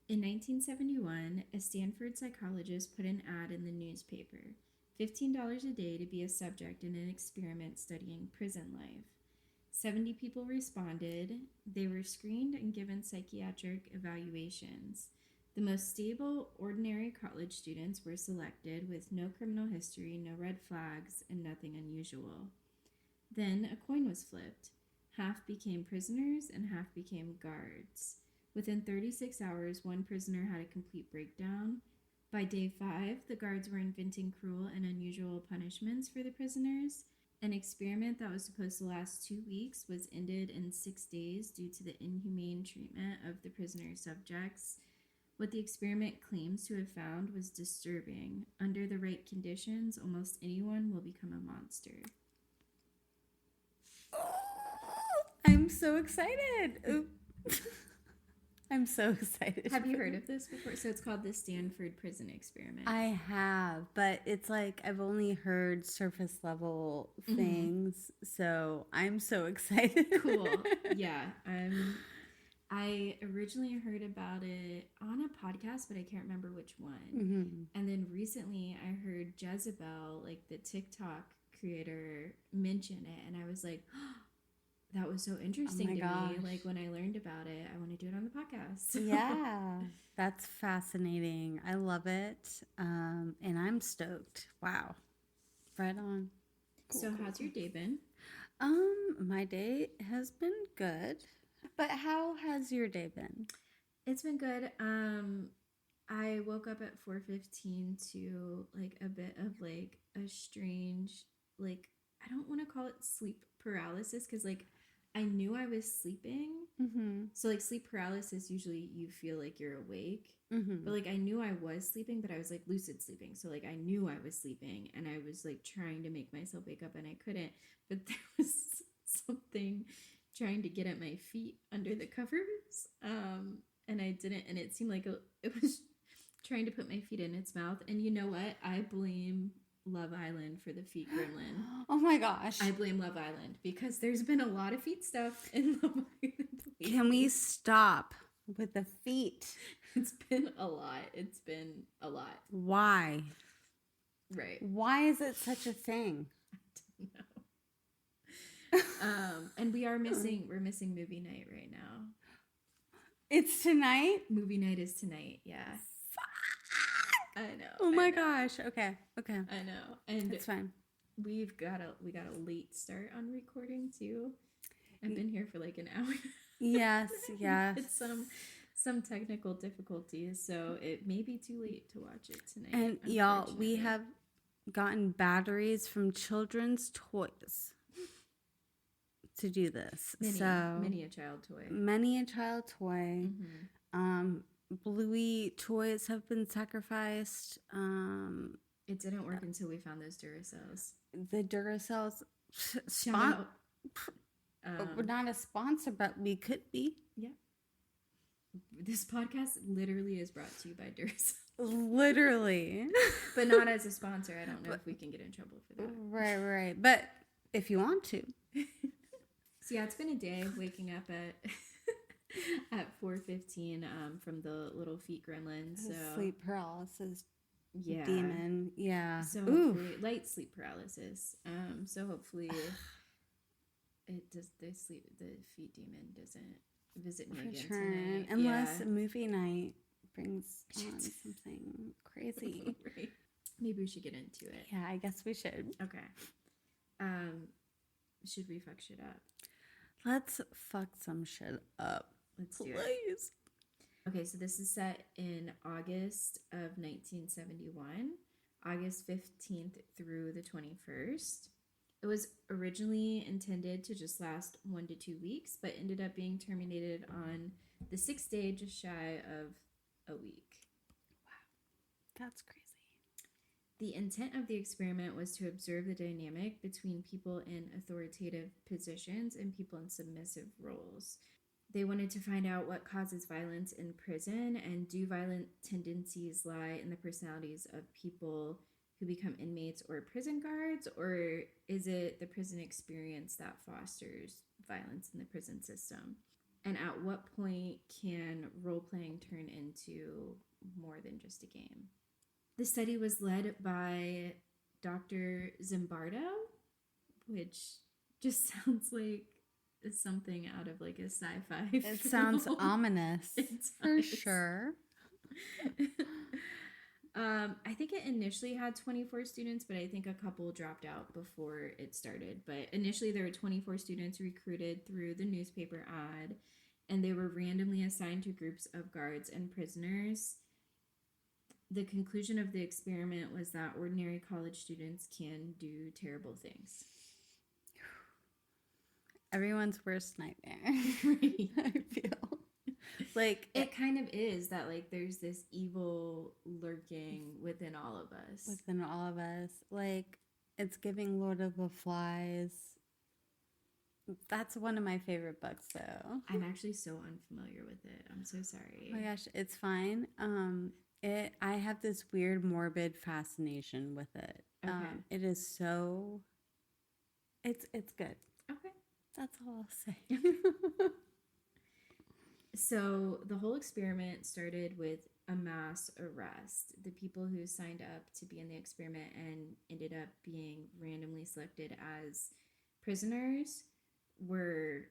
In 1971, a Stanford psychologist put an ad in the newspaper, $15 a day to be a subject in an experiment studying prison life. 70 people responded. They were screened and given psychiatric evaluations. The most stable, ordinary college students were selected with no criminal history, no red flags, and nothing unusual. Then a coin was flipped. Half became prisoners and half became guards. Within 36 hours, one prisoner had a complete breakdown. By day 5, the guards were inventing cruel and unusual punishments for the prisoners. An experiment that was supposed to last 2 weeks was ended in 6 days due to the inhumane treatment of the prisoner subjects. What the experiment claims to have found was disturbing. Under the right conditions, almost anyone will become a monster. I'm so excited. I'm so excited. Have you heard of this before? So it's called the Stanford Prison Experiment. I have, but it's like I've only heard surface level things, so I'm so excited. Cool. Yeah. I originally heard about it on a podcast, but I can't remember which one. And then recently I heard Jezebel, like the TikTok creator, mention it, and I was like, oh, that was so interesting to me. Like when I learned about it, I want to do it on the podcast. Yeah, that's fascinating. I love it, and I'm stoked. Wow, right on. Cool, so how's your day been? My day has been good, but how has your day been? It's been good. I woke up at 4:15 to like a bit of like a strange, like, I don't want to call it sleep paralysis because like I knew I was sleeping. So like sleep paralysis, usually you feel like you're awake, but like I knew I was sleeping, but I was like lucid sleeping. So like I knew I was sleeping and I was like trying to make myself wake up and I couldn't, but there was something trying to get at my feet under the covers, and I didn't, and it seemed like it was trying to put my feet in its mouth. And you know what? I blame Love Island for the feet gremlin. Oh my gosh. I blame Love Island because there's been a lot of feet stuff in Love Island. Can we stop with the feet? It's been a lot. It's been a lot. Why? Right. Why is it such a thing? I don't know. And we're missing movie night right now. It's tonight? Movie night is tonight, yeah. I know. Oh my gosh. Okay. I know. And it's fine. We got a late start on recording too. I've been here for like an hour. Yes. It's some technical difficulties, so it may be too late to watch it tonight. And y'all, we have gotten batteries from children's toys to do this. Many a child toy. Many a child toy. Bluey toys have been sacrificed. It didn't work until we found those Duracells. The Duracells. We're not a sponsor, but we could be. Yeah. This podcast literally is brought to you by Duracell. Literally. But not as a sponsor. I don't know if we can get in trouble for that. Right. But if you want to. So yeah, it's been a day waking up at 4:15 from the little feet gremlins. So sleep paralysis. Yeah. Demon. Yeah. So hopefully, light sleep paralysis. So hopefully the feet demon doesn't visit me again tonight. Unless movie night brings on something crazy. Right. Maybe we should get into it. Yeah, I guess we should. Okay. Should we fuck shit up? Let's fuck some shit up. Let's do it. Okay, so this is set in August of 1971, August 15th through the 21st. It was originally intended to just last 1 to 2 weeks, but ended up being terminated on the 6th day, just shy of a week. Wow, that's crazy. The intent of the experiment was to observe the dynamic between people in authoritative positions and people in submissive roles. They wanted to find out what causes violence in prison, and do violent tendencies lie in the personalities of people who become inmates or prison guards, or is it the prison experience that fosters violence in the prison system? And at what point can role playing turn into more than just a game? The study was led by Dr. Zimbardo, which just sounds like something out of like a sci-fi It film. sounds ominous. It For does. sure. I think it initially had 24 students, but I think a couple dropped out before it started. But initially, there were 24 students recruited through the newspaper ad, and they were randomly assigned to groups of guards and prisoners. The conclusion of the experiment was that ordinary college students can do terrible things. Everyone's worst nightmare. Right. I feel like it kind of is that like there's this evil lurking within all of us. Within all of us. Like, it's giving Lord of the Flies. That's one of my favorite books, though. I'm actually so unfamiliar with it. I'm so sorry. Oh my gosh, it's fine. I have this weird morbid fascination with it. Okay. It is so. It's good. Okay. That's all I'll say. So the whole experiment started with a mass arrest. The people who signed up to be in the experiment and ended up being randomly selected as prisoners were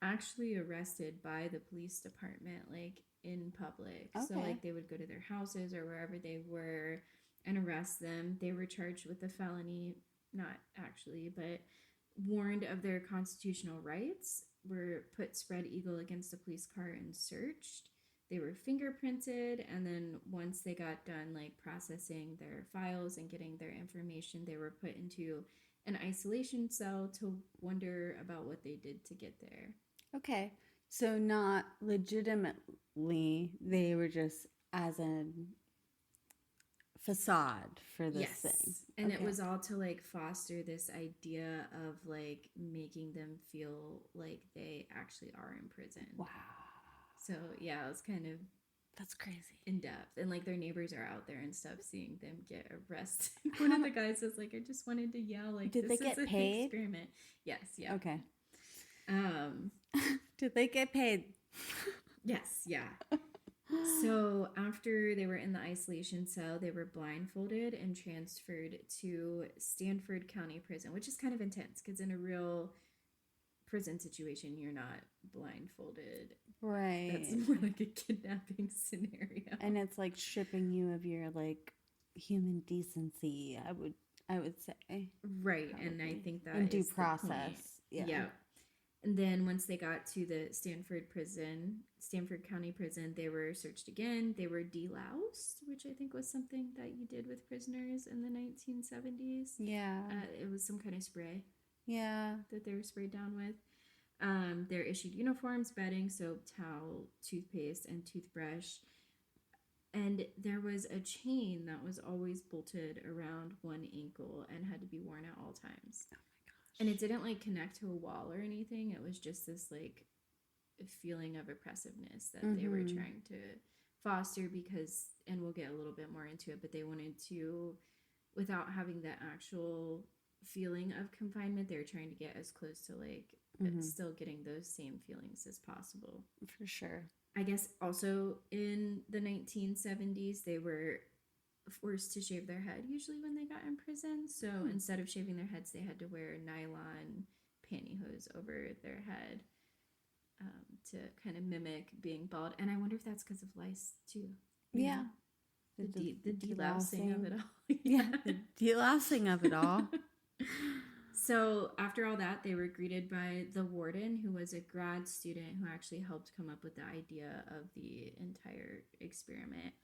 actually arrested by the police department, like in public. Okay. So like they would go to their houses or wherever they were and arrest them. They were charged with a felony, not actually, but warned of their constitutional rights, were put spread eagle against a police car and searched. They were fingerprinted, and then once they got done like processing their files and getting their information, they were put into an isolation cell to wonder about what they did to get there. Okay. So not legitimately, they were just as a facade for this thing. And okay. It was all to like foster this idea of like making them feel like they actually are in prison. Wow. So yeah, it was kind of that's crazy in depth, and like their neighbors are out there and stuff seeing them get arrested. One of the guys says like, I just wanted to yell like, did this they get is paid? Experiment. Yes. Yeah. Okay. Did they get paid? Yes. Yeah. So after they were in the isolation cell, they were blindfolded and transferred to Stanford County Prison, which is kind of intense because in a real prison situation, you're not blindfolded. Right. That's more like a kidnapping scenario. And it's like stripping you of your like human decency, I would say. Right. Probably. And I think that in due is the process. point. Yeah. And then once they got to the Stanford County Prison, they were searched again. They were deloused, which I think was something that you did with prisoners in the 1970s. Yeah. It was some kind of spray. Yeah. That they were sprayed down with. They're issued uniforms, bedding, soap, towel, toothpaste, and toothbrush. And there was a chain that was always bolted around one ankle and had to be worn at all times. Oh my gosh. And it didn't like connect to a wall or anything. It was just this like feeling of oppressiveness that they were trying to foster because, and we'll get a little bit more into it, but they wanted to, without having the actual feeling of confinement, they were trying to get as close to like still getting those same feelings as possible. For sure. I guess also in the 1970s, they were forced to shave their head usually when they got in prison. So instead of shaving their heads, they had to wear nylon pantyhose over their head to kind of mimic being bald. And I wonder if that's because of lice too. Yeah. The delousing of it all. Yeah. The delousing of it all. So after all that, they were greeted by the warden, who was a grad student who actually helped come up with the idea of the entire experiment.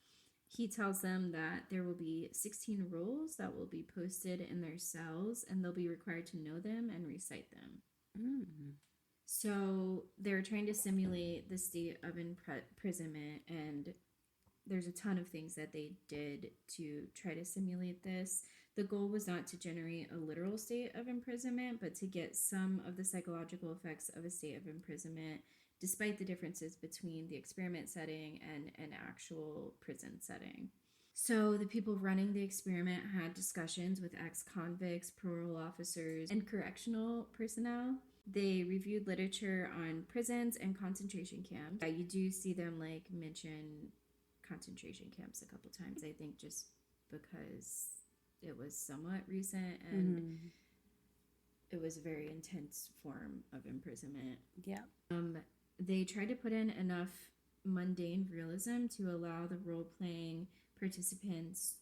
He tells them that there will be 16 rules that will be posted in their cells, and they'll be required to know them and recite them. So they're trying to simulate the state of imprisonment, and there's a ton of things that they did to try to simulate this. The goal was not to generate a literal state of imprisonment, but to get some of the psychological effects of a state of imprisonment, despite the differences between the experiment setting and an actual prison setting. So the people running the experiment had discussions with ex-convicts, parole officers, and correctional personnel. They reviewed literature on prisons and concentration camps. You do see them like mention concentration camps a couple times, I think, just because it was somewhat recent and it was a very intense form of imprisonment. Yeah. They tried to put in enough mundane realism to allow the role-playing participants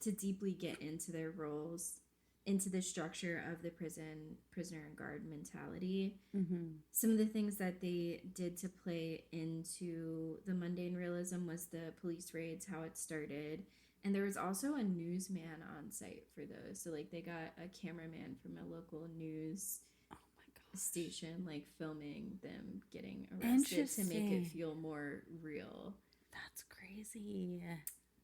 to deeply get into their roles, into the structure of the prisoner and guard mentality. Some of the things that they did to play into the mundane realism was the police raids, how it started. And there was also a newsman on site for those. So like they got a cameraman from a local news station like filming them getting arrested to make it feel more real. That's crazy.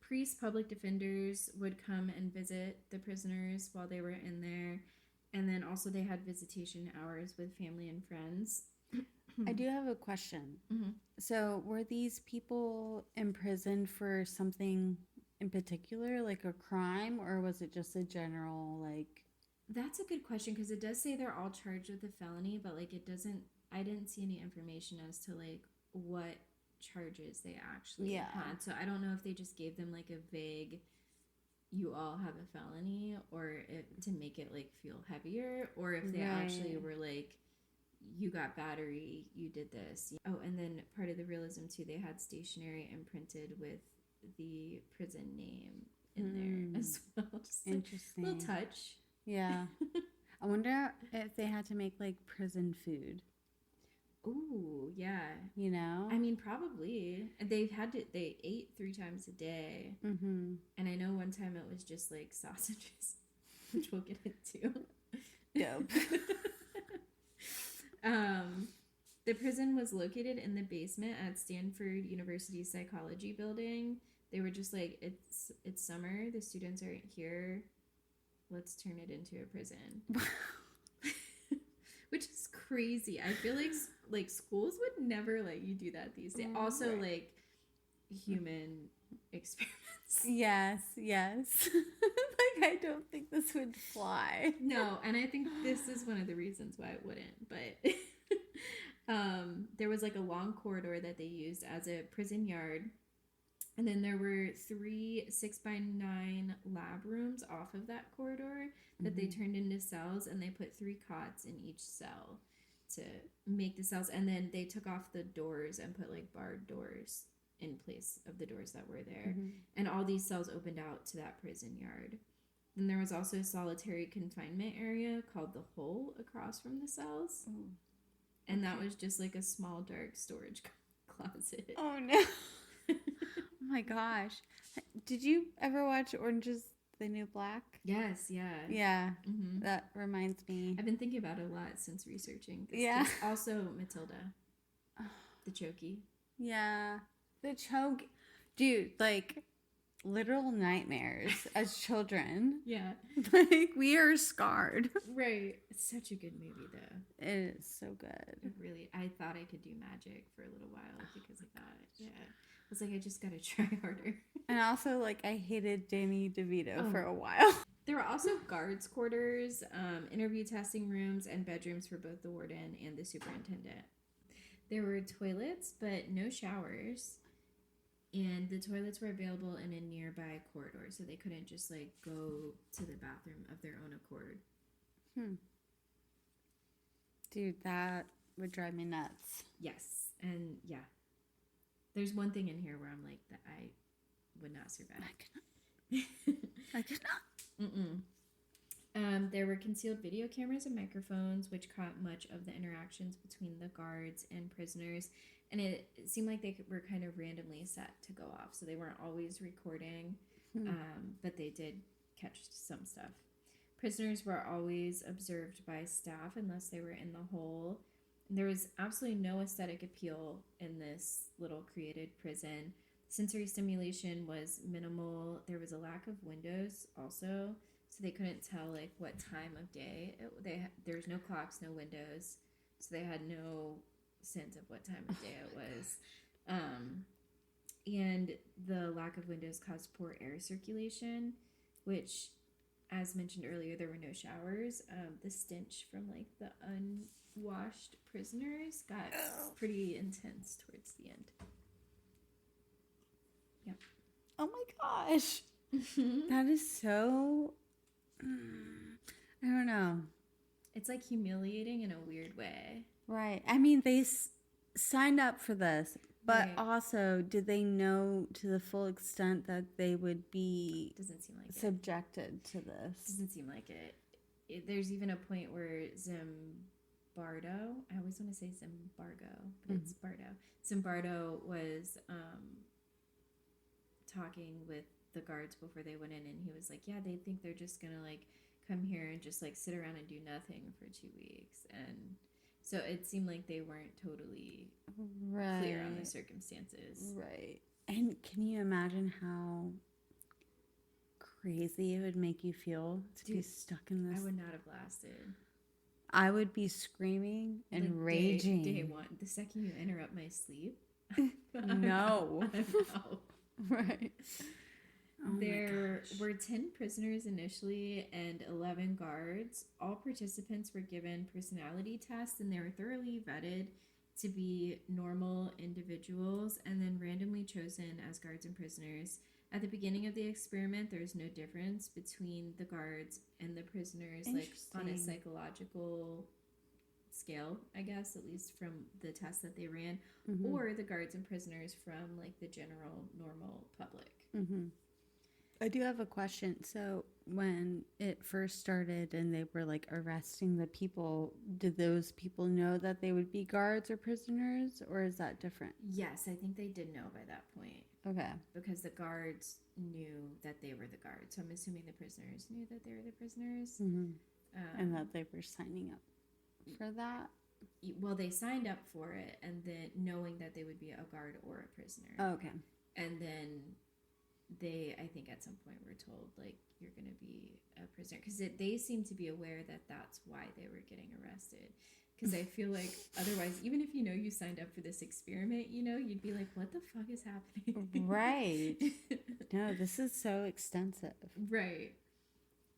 Priests, public defenders would come and visit the prisoners while they were in there. And then also they had visitation hours with family and friends. I do have a question. So were these people imprisoned for something in particular, like a crime, or was it just a general, like... That's a good question, because it does say they're all charged with a felony, but like it doesn't, I didn't see any information as to like what charges they actually had. So I don't know if they just gave them like a vague, you all have a felony, or to make it like feel heavier, or if they actually were like, you got battery, you did this. Oh, and then part of the realism too, they had stationery imprinted with the prison name in there as well. Just interesting. A little touch. Yeah. I wonder if they had to make like prison food. Ooh, yeah. You know? I mean, probably. They ate 3 times a day. And I know one time it was just like sausages, which we'll get into. Dope. The prison was located in the basement at Stanford University's psychology building. They were just like, it's summer, the students aren't here, let's turn it into a prison. Which is crazy. I feel like schools would never let you do that these days. Also, like, human experiments. Yes. Like, I don't think this would fly. No, and I think this is one of the reasons why it wouldn't. But there was like a long corridor that they used as a prison yard. And then there were 3 6x9 lab rooms off of that corridor that they turned into cells, and they put 3 cots in each cell to make the cells. And then they took off the doors and put like barred doors in place of the doors that were there. And all these cells opened out to that prison yard. Then there was also a solitary confinement area called the hole across from the cells. And that was just like a small dark storage closet. Oh no. Oh my gosh. Did you ever watch Orange is the New Black? Yes, yeah. Yeah. That reminds me. I've been thinking about it a lot since researching this. Yeah. Also Matilda. The Chokey. Yeah. The choke. Dude, like literal nightmares as children. Yeah. Like we are scarred. Right. It's such a good movie though. It is so good. It really, I thought I could do magic for a little while because of that. Yeah. I was like, I just gotta try harder. And also, like, I hated Danny DeVito for a while. There were also guards' quarters, interview testing rooms, and bedrooms for both the warden and the superintendent. There were toilets, but no showers. And the toilets were available in a nearby corridor, so they couldn't just, like, go to the bathroom of their own accord. Dude, that would drive me nuts. Yes, and yeah. There's one thing in here where I'm like, that I would not survive. I could not. There were concealed video cameras and microphones, which caught much of the interactions between the guards and prisoners. And it seemed like they were kind of randomly set to go off. So they weren't always recording, but they did catch some stuff. Prisoners were always observed by staff unless they were in the hole. There was absolutely no aesthetic appeal in this little created prison. Sensory stimulation was minimal. There was a lack of windows also, so they couldn't tell like what time of day. There was no clocks, no windows, so they had no sense of what time of day it was. And the lack of windows caused poor air circulation, which, as mentioned earlier, there were no showers. The stench from like the washed prisoners got pretty intense towards the end. Yep. Oh my gosh. That is so... I don't know. It's like humiliating in a weird way. Right. I mean, they signed up for this, but right. also, did they know to the full extent that they would be Doesn't seem like subjected to this? Doesn't seem like it. There's even a point where Zimbardo, I always want to say Zimbargo, but it's Bardo. Zimbardo was talking with the guards before they went in, and he was like, yeah, they think they're just gonna like come here and just like sit around and do nothing for 2 weeks. And so it seemed like they weren't totally clear on the circumstances. Right. And can you imagine how crazy it would make you feel to be stuck in this? I would not have lasted. I would be screaming and like raging. Day one. The second you interrupt my sleep. No. I'm out. Right. Oh there were 10 prisoners initially and 11 guards. All participants were given personality tests, and they were thoroughly vetted to be normal individuals and then randomly chosen as guards and prisoners. At the beginning of the experiment, there's no difference between the guards and the prisoners, like on a psychological scale, I guess, at least from the tests that they ran, or the guards and prisoners from like the general normal public. I do have a question. So when it first started and they were like arresting the people, did those people know that they would be guards or prisoners, or is that different? Yes, I think they did know by that point. Okay. Because the guards knew that they were the guards. So I'm assuming the prisoners knew that they were the prisoners. And that they were signing up for that? Well, they signed up for it, and then knowing that they would be a guard or a prisoner. Oh, okay. And then they, I think at some point were told, like, you're going to be a prisoner. Because they seem to be aware that that's why they were getting arrested. Because I feel like otherwise, even if you know you signed up for this experiment, you know, you'd be like, what the fuck is happening? Right. No, this is so extensive. Right.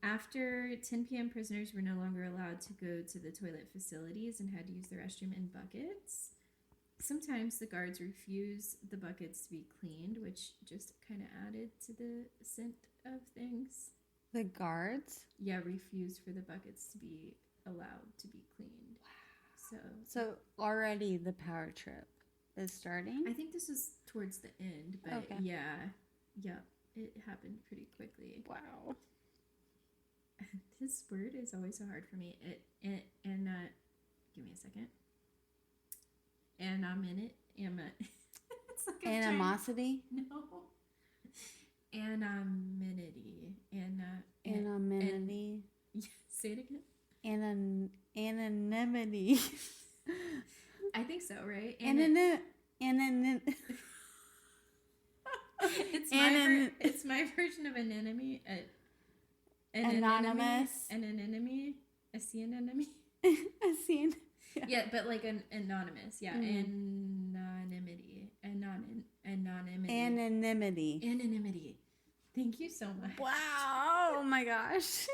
After 10 p.m., prisoners were no longer allowed to go to the toilet facilities and had to use the restroom in buckets. Sometimes the guards refused the buckets to be cleaned, which just kind of added to the scent of things. The guards? Yeah, refused for the buckets to be allowed to be cleaned. Wow. So already the power trip is starting? I think this is towards the end, but okay. Yeah, it happened pretty quickly. Wow. This word is always so hard for me. Give me a second. It's like animosity? No. Anonymity. Anonymity. Say it again. Anonymity. I think so, right? It's my version of an enemy. Anonymous. An enemy. A sea anemone. A sea. Yeah, but like an anonymous. Yeah, anonymity. Anonymity. Thank you so much. Wow. Oh my gosh.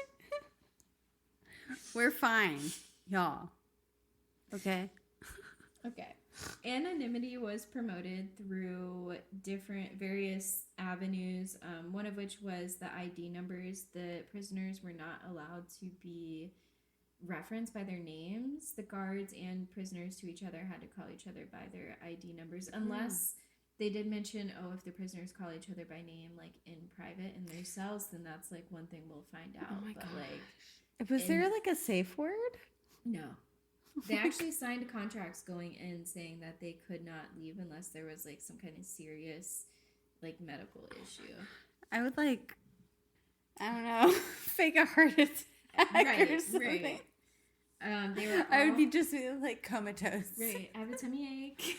We're fine, y'all. Okay. Okay. Anonymity was promoted through various avenues, one of which was the ID numbers. The prisoners were not allowed to be referenced by their names. The guards and prisoners to each other had to call each other by their ID numbers, unless they did mention, if the prisoners call each other by name, like in private in their cells, then that's like one thing we'll find out. Oh my but gosh. Like, was there like a safe word? No. They actually signed contracts going in saying that they could not leave unless there was like some kind of serious like medical issue. I would like, I don't know, fake a heart attack or something. Right. They were I would be just like comatose. Right. I have a tummy ache.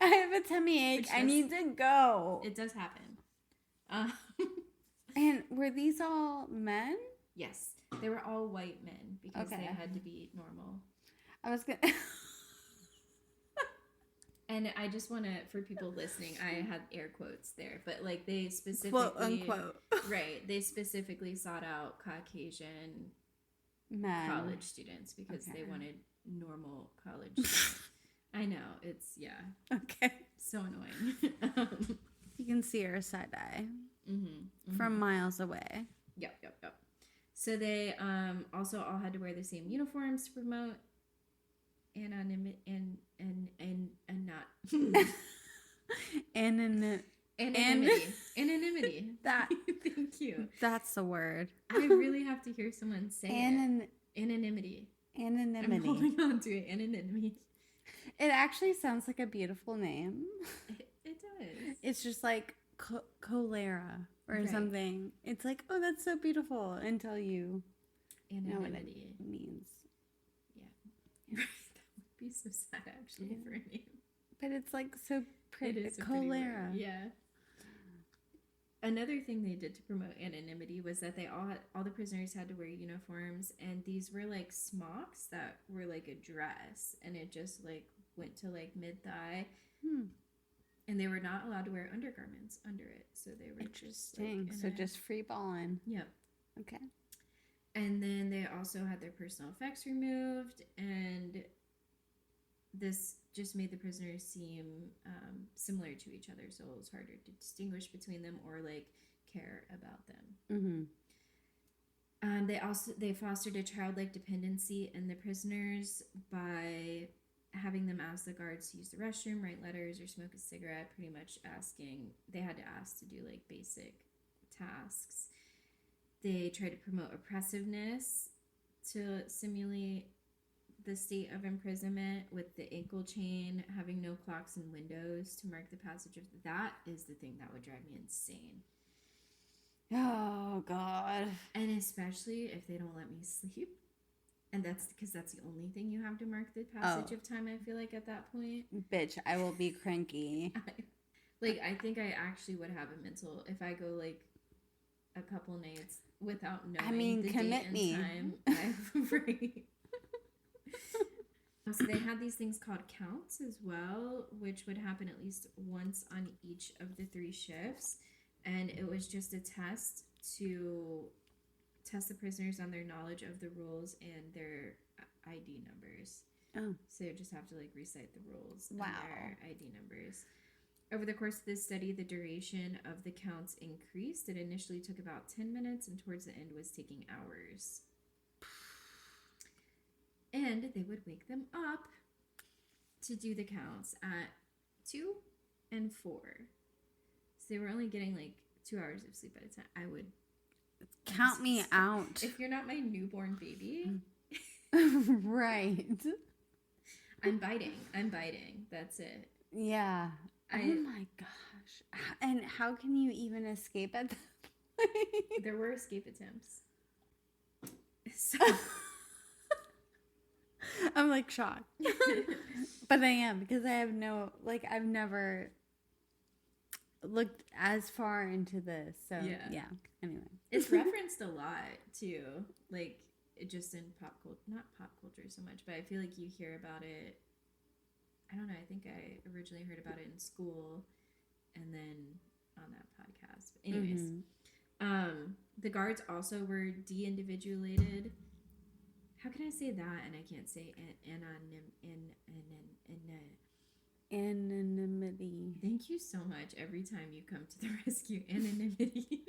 I have a tummy ache. I need to go. It does happen. And were these all men? Yes. They were all white men because they had to be normal. I was going to... And I just want to, for people listening, I had air quotes there, but like they specifically... Quote, unquote. Right. They specifically sought out Caucasian college students because they wanted normal college student. I know, it's, yeah, Okay. so annoying. You can see her side eye Mm-hmm. from miles away. Yep. So they also all had to wear the same uniforms to promote anonymity and not anonymity. That Thank you. That's the word. I really have to hear someone say it. Anonymity. Anonymity. I'm holding on to it. Anonymity. It actually sounds like a beautiful name. It does. It's just like cholera or something. It's like, oh, that's so beautiful until you know what it means. Yeah. That would be so sad actually for a name. But it's like so pretty. It is cholera. Yeah. Another thing they did to promote anonymity was that they all the prisoners had to wear uniforms, and these were like smocks that were like a dress, and it just like went to like mid-thigh. And they were not allowed to wear undergarments under it, so they were interesting. Just, like, so just free balling. Yep. Okay. And then they also had their personal effects removed, and this just made the prisoners seem similar to each other, so it was harder to distinguish between them or like care about them. They fostered a childlike dependency in the prisoners by having them ask the guards to use the restroom, write letters, or smoke a cigarette. Pretty much they had to ask to do like basic tasks. They tried to promote oppressiveness to simulate the state of imprisonment with the ankle chain, having no clocks and windows to mark the passage of that is the thing that would drive me insane. Oh God. And especially if they don't let me sleep, and that's because that's the only thing you have to mark the passage of time. I feel like at that point, bitch, I will be cranky. I think I actually would have a mental if I go like a couple nights without knowing the commit date and me. time. I'm free. So they had these things called counts as well, which would happen at least once on each of the 3 shifts. And it was just a test to test the prisoners on their knowledge of the rules and their ID numbers. Oh. So you just have to like recite the rules wow. and their ID numbers. Over the course of this study, the duration of the counts increased. It initially took about 10 minutes and towards the end was taking hours. And they would wake them up to do the counts at 2 and 4. So they were only getting like 2 hours of sleep at a time. I would count me out. If you're not my newborn baby. Right. I'm biting. That's it. Yeah. Oh my gosh. And how can you even escape at that point? There were escape attempts. So I'm like shocked. But I am, because I have I've never looked as far into this. So yeah. Anyway. It's referenced a lot too. Like just in not pop culture so much, but I feel like you hear about it. I don't know. I think I originally heard about it in school and then on that podcast. But anyways, the guards also were de-individuated. How can I say that and I can't say anonymity? Thank you so much every time you come to the rescue. Anonymity.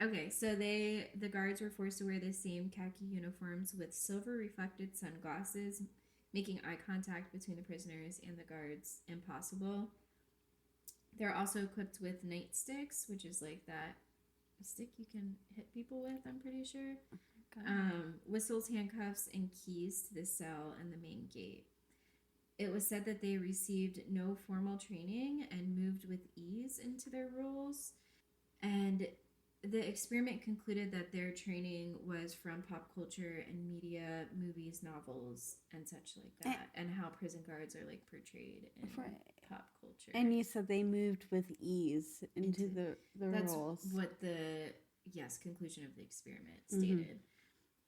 Okay, so the guards were forced to wear the same khaki uniforms with silver reflected sunglasses, making eye contact between the prisoners and the guards impossible. They're also equipped with nightsticks, which is like that stick you can hit people with, I'm pretty sure. Whistles, handcuffs, and keys to the cell and the main gate. It was said that they received no formal training and moved with ease into their roles. And the experiment concluded that their training was from pop culture and media, movies, novels, and such like that, and how prison guards are like portrayed in pop culture. And you said they moved with ease into the roles. That's what the conclusion of the experiment stated.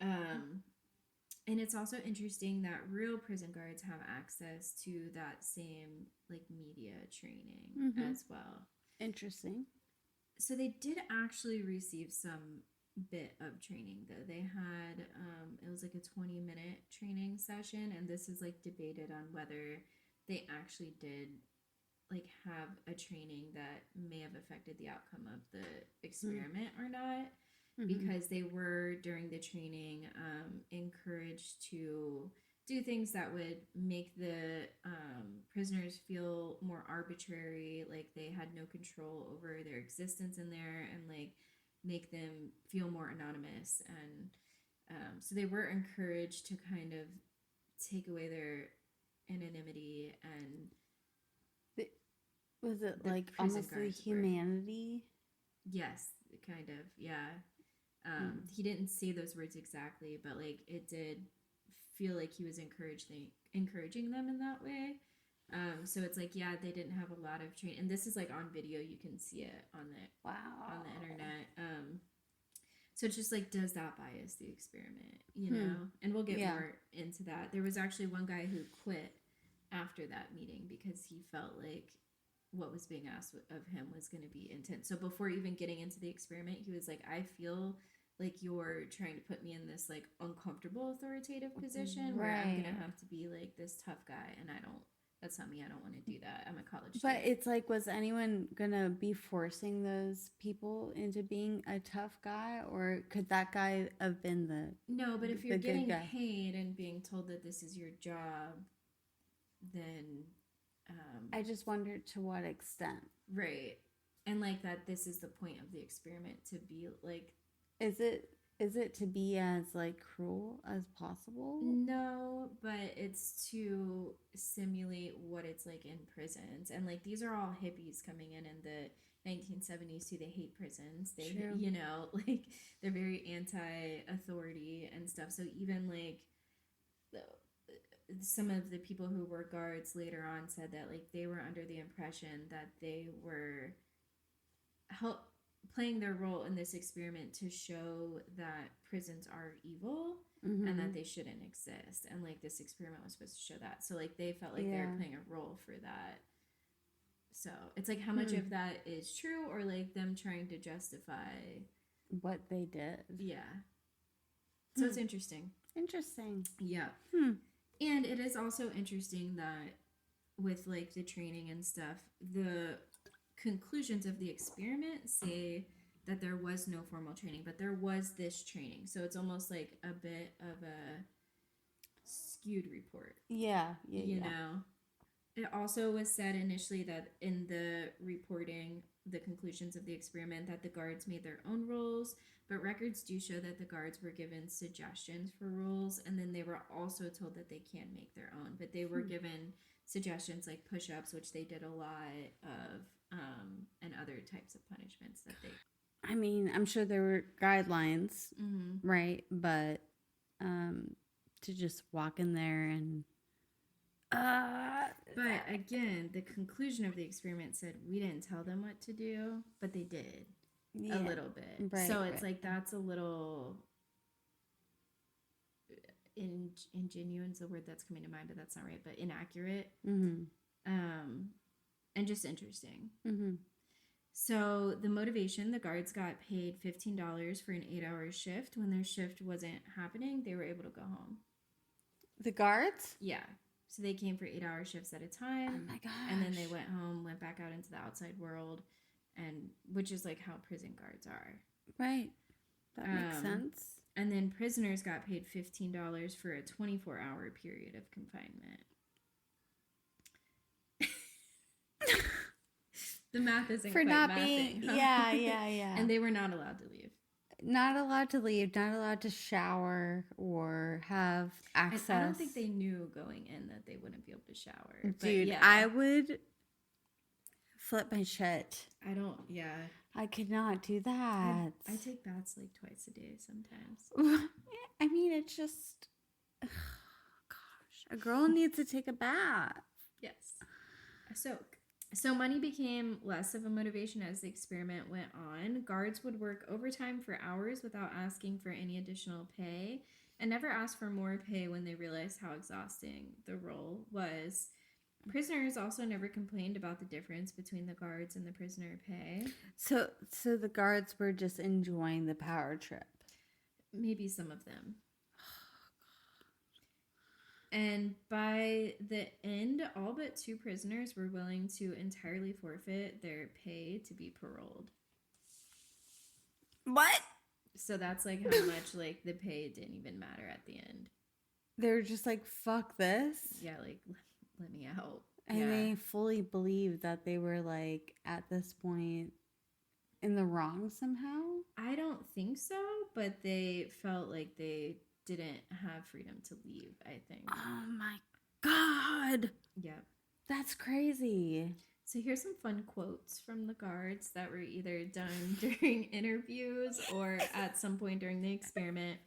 And it's also interesting that real prison guards have access to that same like media training as well. Interesting. So they did actually receive some bit of training though. They had it was like a 20-minute training session, and this is like debated on whether they actually did like have a training that may have affected the outcome of the experiment or not, because they were during the training encouraged to do things that would make the prisoners feel more arbitrary, like they had no control over their existence in there, and like make them feel more anonymous. And so they were encouraged to kind of take away their anonymity. And Was it the like prison almost the guards were. humanity? Yes, kind of, yeah. He didn't say those words exactly, but like it did feel like he was encouraging them in that way. So it's like, yeah, they didn't have a lot of training, and this is like on video. You can see it on the on the internet. So it's just like, does that bias the experiment? You know, and we'll get more into that. There was actually one guy who quit after that meeting because he felt like what was being asked of him was going to be intense. So before even getting into the experiment, he was like, I feel like you're trying to put me in this like uncomfortable authoritative position where I'm going to have to be like this tough guy, and that's not me. I don't want to do that. I'm a college student. But it's like, was anyone going to be forcing those people into being a tough guy, or could that guy have been No, but if you're getting paid and being told that this is your job, then I just wondered to what extent. Right. And like that this is the point of the experiment, to be like, is it to be as like cruel as possible? No, but it's to simulate what it's like in prisons. And like these are all hippies coming in the 1970s too. They hate prisons. They you know, like they're very anti-authority and stuff. So even like some of the people who were guards later on said that like they were under the impression that they were playing their role in this experiment to show that prisons are evil and that they shouldn't exist, and like this experiment was supposed to show that. So like they felt like they were playing a role for that. So it's like how much of that is true, or like them trying to justify what they did. So it's interesting. Yeah. And it is also interesting that with like the training and stuff, the conclusions of the experiment say that there was no formal training, but there was this training. So it's almost like a bit of a skewed report. You know? It also was said initially that in the reporting, the conclusions of the experiment, that the guards made their own rules, but records do show that the guards were given suggestions for rules, and then they were also told that they can make their own, but they were given suggestions like push-ups, which they did a lot of, and other types of punishments that they... I mean, I'm sure there were guidelines, right? But to just walk in there and... But again, the conclusion of the experiment said we didn't tell them what to do, but they did a little bit. Right, so it's like that's a little ingenuine is the word that's coming to mind, but that's not right. But inaccurate, and just interesting. So the motivation: the guards got paid $15 for an 8-hour shift. When their shift wasn't happening, they were able to go home. The guards? Yeah. So they came for 8-hour shifts at a time. Oh my gosh. And then they went home, went back out into the outside world, and which is like how prison guards are. Right. That makes sense. And then prisoners got paid $15 for a 24-hour period of confinement. The math isn't for quite not mathing, being, huh? Yeah. And they were not allowed to leave. Not allowed to leave, not allowed to shower or have access. And I don't think they knew going in that they wouldn't be able to shower. Dude, I would flip my shit. I could not do that. I take baths like twice a day sometimes. I mean, it's just, gosh, a girl needs to take a bath. Yes. A soak. So money became less of a motivation as the experiment went on. Guards would work overtime for hours without asking for any additional pay, and never asked for more pay when they realized how exhausting the role was. Prisoners also never complained about the difference between the guards and the prisoner pay. So the guards were just enjoying the power trip. Maybe some of them. And by the end, all but 2 prisoners were willing to entirely forfeit their pay to be paroled. What? So that's like how much like the pay didn't even matter at the end. They're just like, fuck this. Yeah, like let me out. And yeah. they fully believed that they were like at this point in the wrong somehow. I don't think so, but they felt like they didn't have freedom to leave, I think. Oh my God. Yep. That's crazy. So here's some fun quotes from the guards that were either done during interviews or at some point during the experiment.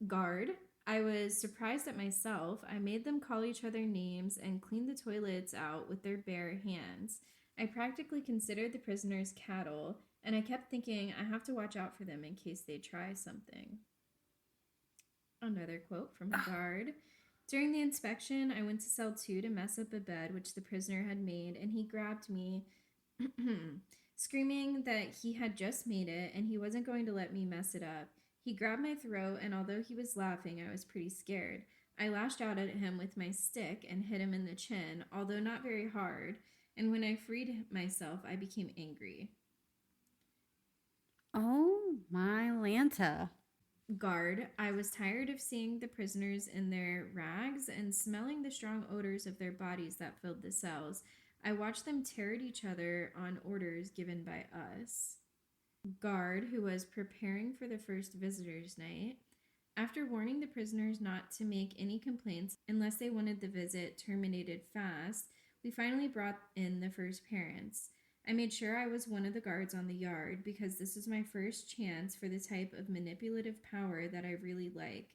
Guard: I was surprised at myself. I made them call each other names and clean the toilets out with their bare hands. I practically considered the prisoners cattle, and I kept thinking I have to watch out for them in case they try something. Another quote from a guard: during the inspection, I went to cell 2 to mess up a bed which the prisoner had made, and he grabbed me, screaming that he had just made it and he wasn't going to let me mess it up. He grabbed my throat, and although he was laughing, I was pretty scared. I lashed out at him with my stick and hit him in the chin, although not very hard, and when I freed myself, I became angry. Oh my Lanta. Guard: I was tired of seeing the prisoners in their rags and smelling the strong odors of their bodies that filled the cells. I watched them tear at each other on orders given by us. Guard, who was preparing for the first visitors' night: after warning the prisoners not to make any complaints unless they wanted the visit terminated fast, we finally brought in the first parents. I made sure I was one of the guards on the yard because this was my first chance for the type of manipulative power that I really like,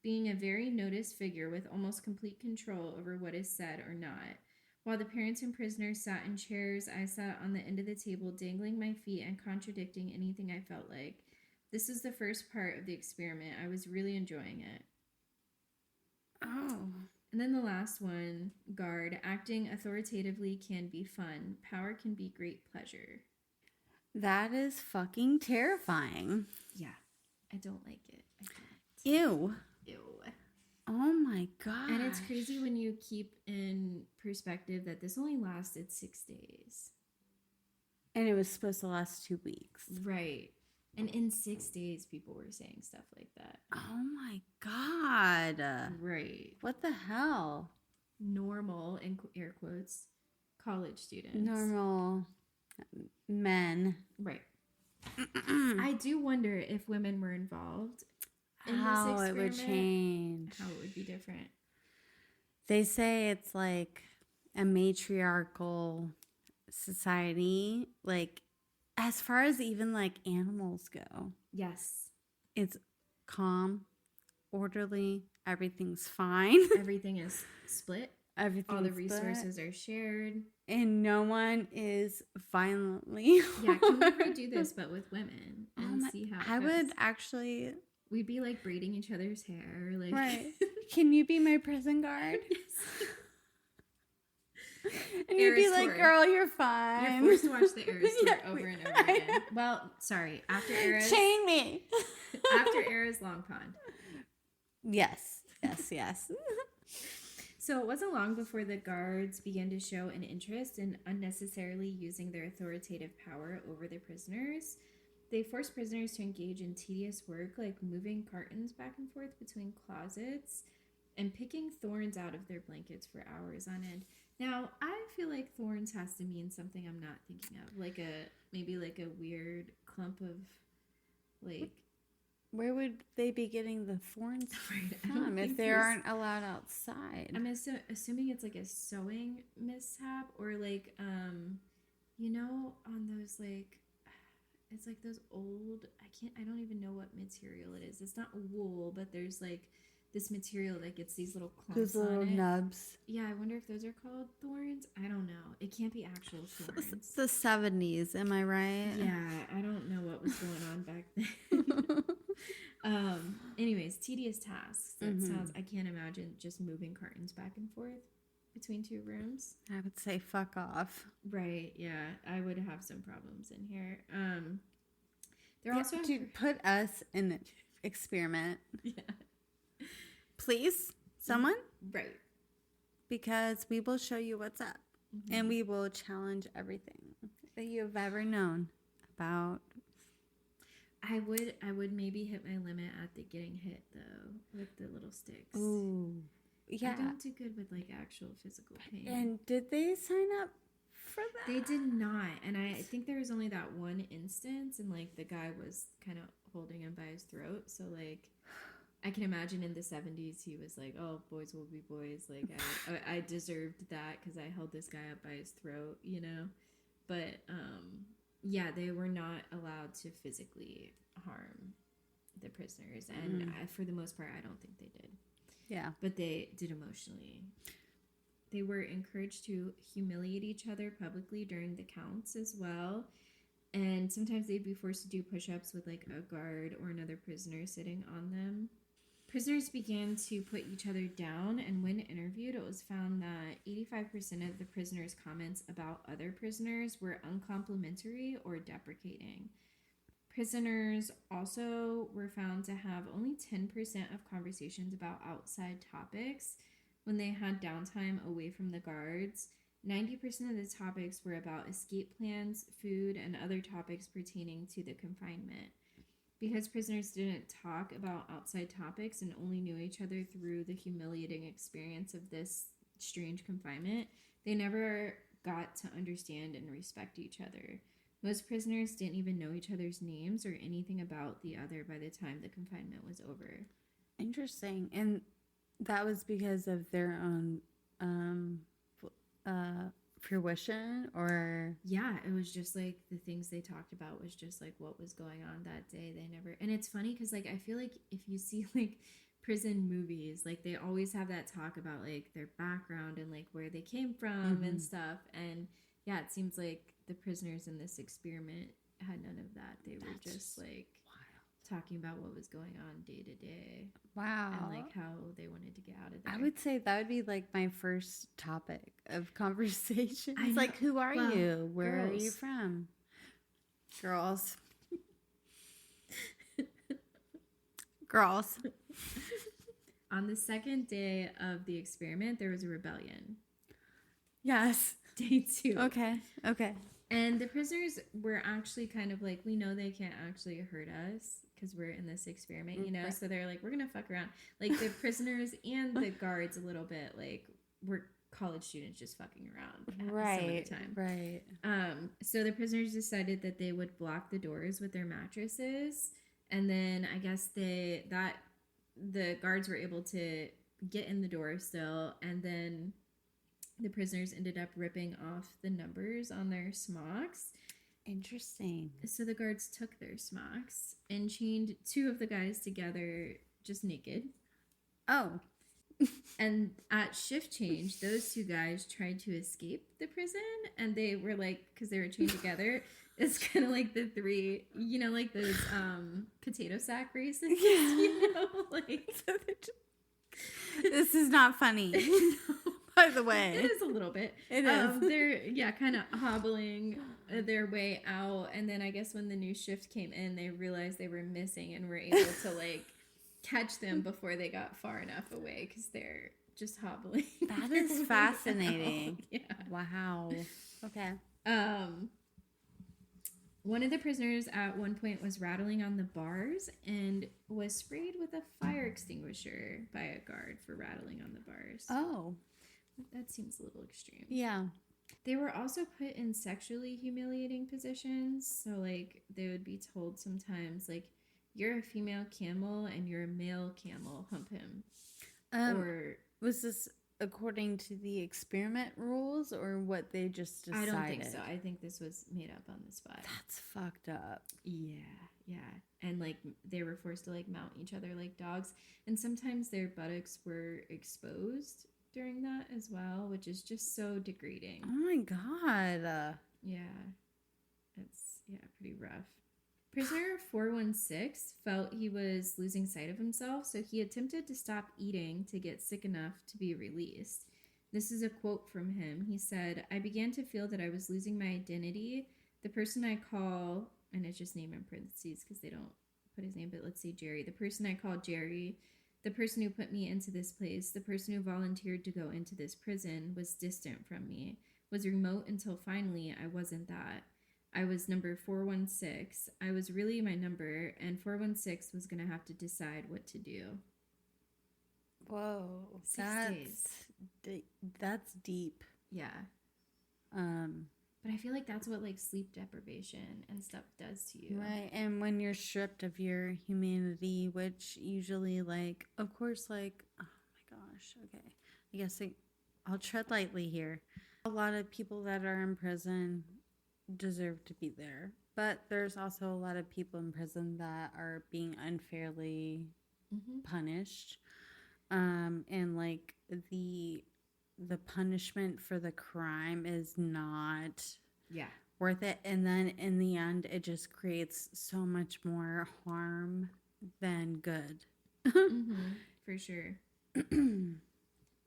being a very noticed figure with almost complete control over what is said or not. While the parents and prisoners sat in chairs, I sat on the end of the table, dangling my feet and contradicting anything I felt like. This is the first part of the experiment. I was really enjoying it. Oh. And then the last one, guard: acting authoritatively can be fun. Power can be great pleasure. That is fucking terrifying. Yeah, I don't like it. Ew. Ew. Oh my God. And it's crazy when you keep in perspective that this only lasted 6 days. And it was supposed to last 2 weeks. Right. And in 6 days, people were saying stuff like that. Oh my God. Right. What the hell? Normal, in air quotes, college students. Normal men. Right. I do wonder if women were involved in how this it would experiment, change. how it would be different. They say it's like a matriarchal society, like as far as even like animals go. Yes. It's calm, orderly, everything's fine. Everything is split. Everything. All the resources are shared. And no one is violently. Yeah, can we redo this but with women and see how it I goes? would actually. We'd be like braiding each other's hair. Like, right. Can you be my prison guard? And you'd be like, girl, you're fine. You're forced to watch the Eras tour over and over again. Well, sorry. After Eras. Chain me. After Eras, Long Pond. Yes. Yes, yes. So it wasn't long before the guards began to show an interest in unnecessarily using their authoritative power over the prisoners. They forced prisoners to engage in tedious work like moving cartons back and forth between closets and picking thorns out of their blankets for hours on end. Now, I feel like thorns has to mean something I'm not thinking of, like maybe like a weird clump of like. Where would they be getting the thorns Right, from if they aren't allowed outside? I'm assuming it's like a sewing mishap or like on those like. It's like those old, I don't even know what material it is. It's not wool, but there's like this material that gets these little clumps Those little on it. nubs. Yeah, I wonder if those are called thorns. I don't know. It can't be actual thorns. It's the 70s, am I right? Yeah, I don't know what was going on back then. Anyways, tedious tasks. That sounds, I can't imagine just moving cartons back and forth. between 2 rooms. I would say fuck off. Right, yeah. I would have some problems in here. They're Yeah, also dude, put us in an experiment. Yeah. Please, someone? Right. Because we will show you what's up. Mm-hmm. And we will challenge everything that you have ever known about. I would maybe hit my limit at the getting hit though with the little sticks. Ooh. Yeah. I don't do good with like actual physical pain. And did they sign up for that? They did not. And I think there was only that one instance and like the guy was kind of holding him by his throat. So like I can imagine in the 70s he was like, oh, boys will be boys. Like I deserved that because I held this guy up by his throat, you know? But yeah, they were not allowed to physically harm the prisoners. And for the most part, I don't think they did. Yeah. But they did emotionally. They were encouraged to humiliate each other publicly during the counts as well. And sometimes they'd be forced to do push-ups with like a guard or another prisoner sitting on them. Prisoners began to put each other down, and when interviewed, it was found that 85% of the prisoners' comments about other prisoners were uncomplimentary or deprecating. Prisoners also were found to have only 10% of conversations about outside topics when they had downtime away from the guards. 90% of the topics were about escape plans, food, and other topics pertaining to the confinement. Because prisoners didn't talk about outside topics and only knew each other through the humiliating experience of this strange confinement, they never got to understand and respect each other. Most prisoners didn't even know each other's names or anything about the other by the time the confinement was over. Interesting. And that was because of their own fruition, or yeah, it was just like the things they talked about was just like what was going on that day. They never, and it's funny because like I feel like if you see like prison movies, like they always have that talk about like their background and like where they came from and stuff. And yeah, it seems like the prisoners in this experiment had none of that. They were just like talking about what was going on day to day. Wow. And like how they wanted to get out of there. I would say that would be like my first topic of conversation. It's like, who are you? Where are you from? Girls. Girls. On the second day of the experiment, there was a rebellion. Yes. Day 2. Okay. And the prisoners were actually kind of like, we know they can't actually hurt us because we're in this experiment, you know? Right. So they're like, we're going to fuck around. Like the prisoners and the guards a little bit, like, we're college students just fucking around some of the time. Right. So the prisoners decided that they would block the doors with their mattresses. And then I guess the guards were able to get in the door still. And then the prisoners ended up ripping off the numbers on their smocks. Interesting. So the guards took their smocks and chained 2 of the guys together just naked. Oh. And at shift change, those 2 guys tried to escape the prison, and they were like, because they were chained together, it's kind of like the 3, you know, like those potato sack races, you know, like. This is not funny. By the way, it is a little bit. It is. They're kind of hobbling their way out, and then I guess when the new shift came in, they realized they were missing and were able to like catch them before they got far enough away because they're just hobbling. That is fascinating. Yeah. Wow. Okay. One of the prisoners at one point was rattling on the bars and was sprayed with a fire extinguisher by a guard for rattling on the bars. Oh. That seems a little extreme. Yeah. They were also put in sexually humiliating positions. So, like, they would be told sometimes, like, you're a female camel and you're a male camel. Hump him. Or was this according to the experiment rules or what they just decided? I don't think so. I think this was made up on the spot. That's fucked up. Yeah. And, like, they were forced to, like, mount each other like dogs. And sometimes their buttocks were exposed during that as well, which is just so degrading. Oh my god. Yeah. It's pretty rough. Prisoner 416 felt he was losing sight of himself, so he attempted to stop eating to get sick enough to be released. This is a quote from him. He said, "I began to feel that I was losing my identity. The person I call," and it's just name in parentheses because they don't put his name, but let's say Jerry. "The person I call Jerry, the person who put me into this place, the person who volunteered to go into this prison, was distant from me, was remote until finally I wasn't that. I was number 416. I was really my number, and 416 was going to have to decide what to do." Whoa, 6 days. That's deep. Yeah. Um, But I feel like that's what like sleep deprivation and stuff does to you. right. And when you're stripped of your humanity, which usually, like, of course, like, oh my gosh, okay. I guess I'll tread lightly here. A lot of people that are in prison deserve to be there. But there's also a lot of people in prison that are being unfairly punished. And like the punishment for the crime is not worth it, and then in the end it just creates so much more harm than good. For sure.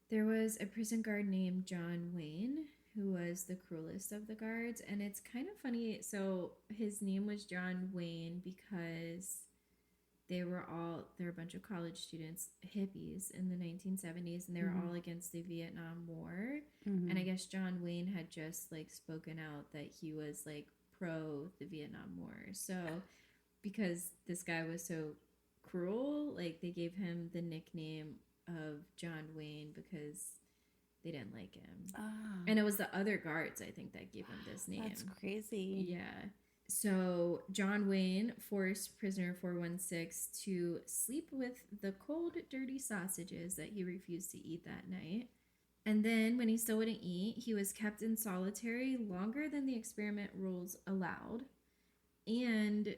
There was a prison guard named John Wayne who was the cruelest of the guards, and it's kind of funny. So his name was John Wayne because they're a bunch of college students, hippies in the 1970s, and they were all against the Vietnam War. And I guess John Wayne had just like spoken out that he was like pro the Vietnam War. So because this guy was so cruel, like they gave him the nickname of John Wayne because they didn't like him. And it was the other guards, I think, that gave him this name. That's crazy. Yeah. So John Wayne forced prisoner 416 to sleep with the cold, dirty sausages that he refused to eat that night. And then when he still wouldn't eat, he was kept in solitary longer than the experiment rules allowed. And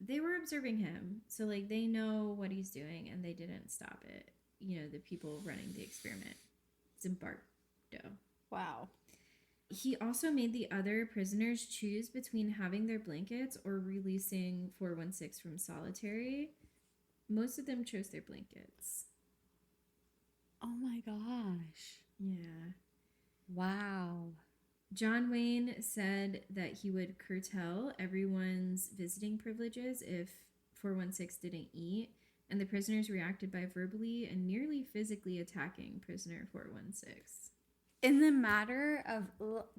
they were observing him. So like they know what he's doing and they didn't stop it. You know, the people running the experiment. Zimbardo. Wow. He also made the other prisoners choose between having their blankets or releasing 416 from solitary. Most of them chose their blankets. Oh my gosh. Yeah. Wow. John Wayne said that he would curtail everyone's visiting privileges if 416 didn't eat, and the prisoners reacted by verbally and nearly physically attacking prisoner 416. In the matter of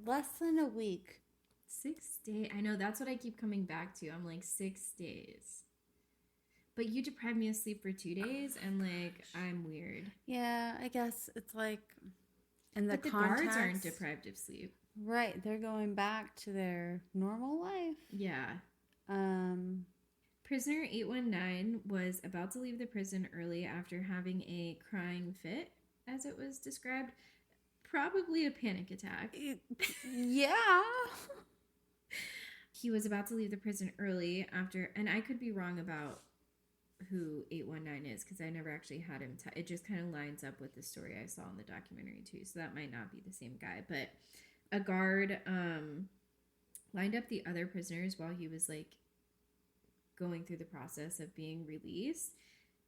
less than a week. 6 days. I know, that's what I keep coming back to. I'm like, 6 days. But you deprived me of sleep for 2 days, and like, I'm weird. Yeah, I guess it's like in the but the context, guards aren't deprived of sleep. Right, they're going back to their normal life. Yeah. Prisoner 819 was about to leave the prison early after having a crying fit, as it was described. Probably a panic attack. Yeah. He was about to leave the prison early after, and I could be wrong about who 819 is because I never actually had him. It just kind of lines up with the story I saw in the documentary too, so that might not be the same guy. But a guard lined up the other prisoners while he was like going through the process of being released,